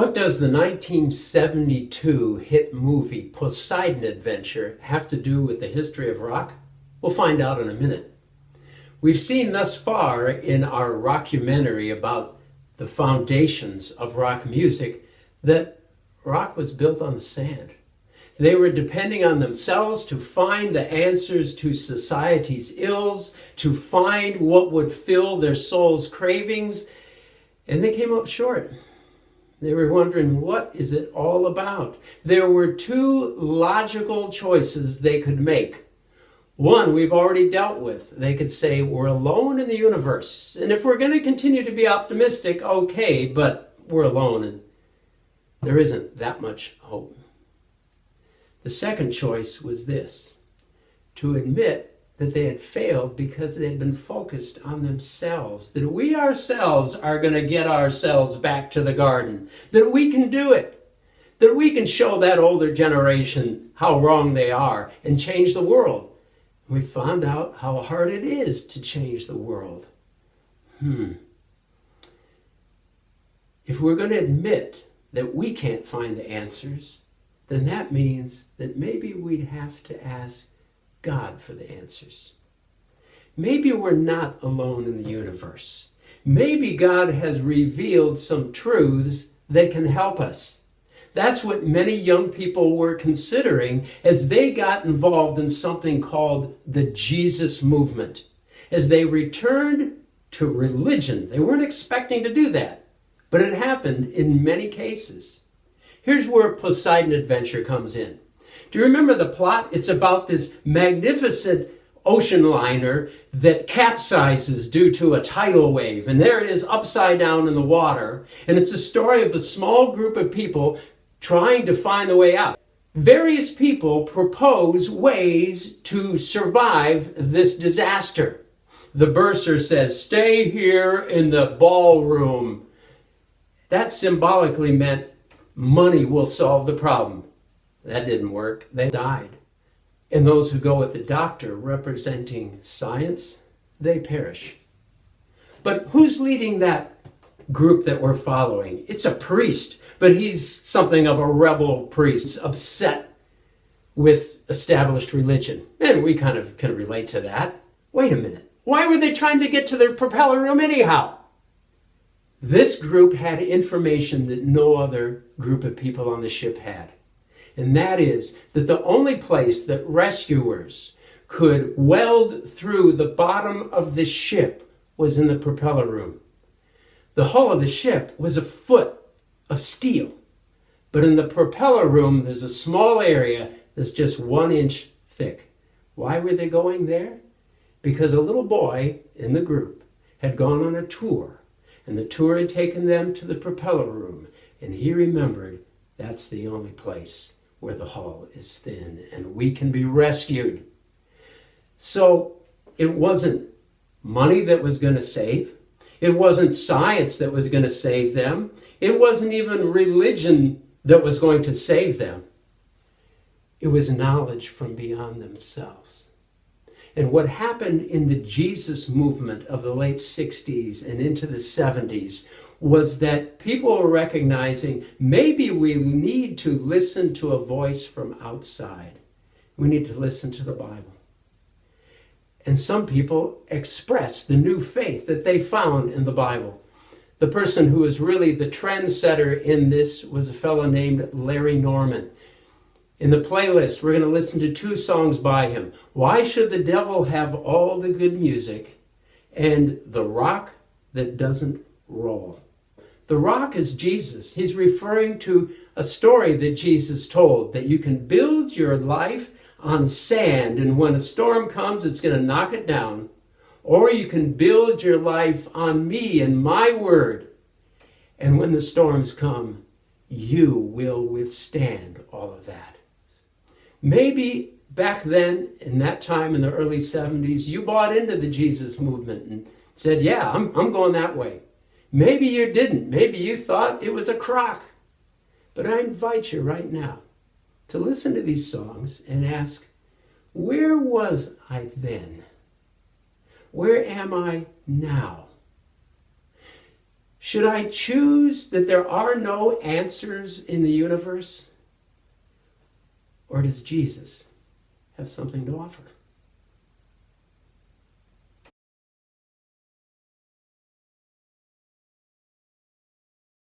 What does the 1972 hit movie Poseidon Adventure have to do with the history of rock? We'll find out in a minute. We've seen thus far in our rockumentary about the foundations of rock music that rock was built on the sand. They were depending on themselves to find the answers to society's ills, to find what would fill their soul's cravings, and they came up short. They were wondering, what is it all about? There were two logical choices they could make. One we've already dealt with. They could say, we're alone in the universe. And if we're going to continue to be optimistic, okay, but we're alone and there isn't that much hope. The second choice was this, to admit that they had failed because they had been focused on themselves, that we ourselves are going to get ourselves back to the garden, that we can do it, that we can show that older generation how wrong they are and change the world. We found out how hard it is to change the world. If we're going to admit that we can't find the answers, then that means that maybe we'd have to ask God for the answers. Maybe we're not alone in the universe. Maybe God has revealed some truths that can help us. That's what many young people were considering as they got involved in something called the Jesus movement. As they returned to religion, they weren't expecting to do that, but it happened in many cases. Here's where Poseidon Adventure comes in. Do you remember the plot? It's about this magnificent ocean liner that capsizes due to a tidal wave. And there it is upside down in the water. And it's a story of a small group of people trying to find the way out. Various people propose ways to survive this disaster. The bursar says, stay here in the ballroom. That symbolically meant money will solve the problem. That didn't work. They died. And those who go with the doctor representing science, they perish. But who's leading that group that we're following? It's a priest, but he's something of a rebel priest, upset with established religion. And we kind of can relate to that. Wait a minute. Why were they trying to get to their propeller room anyhow? This group had information that no other group of people on the ship had. And that is that the only place that rescuers could weld through the bottom of the ship was in the propeller room. The hull of the ship was a foot of steel. But in the propeller room, there's a small area that's just 1 inch thick. Why were they going there? Because a little boy in the group had gone on a tour. And the tour had taken them to the propeller room. And he remembered that's the only place where the hull is thin and we can be rescued. So it wasn't money that was going to save. It wasn't science that was going to save them. It wasn't even religion that was going to save them. It was knowledge from beyond themselves. And what happened in the Jesus movement of the late 60s and into the 70s was that people were recognizing maybe we need to listen to a voice from outside. We need to listen to the Bible. And some people expressed the new faith that they found in the Bible. The person who was really the trendsetter in this was a fellow named Larry Norman. In the playlist, we're going to listen to 2 songs by him. Why Should the Devil Have All the Good Music? And The Rock That Doesn't Roll. The rock is Jesus. He's referring to a story that Jesus told, that you can build your life on sand, and when a storm comes, it's going to knock it down. Or you can build your life on me and my word, and when the storms come, you will withstand all of that. Maybe back then, in that time in the early 70s, you bought into the Jesus movement and said, yeah, I'm going that way. Maybe you didn't. Maybe you thought it was a crock. But I invite you right now to listen to these songs and ask, where was I then? Where am I now? Should I choose that there are no answers in the universe? Or does Jesus have something to offer?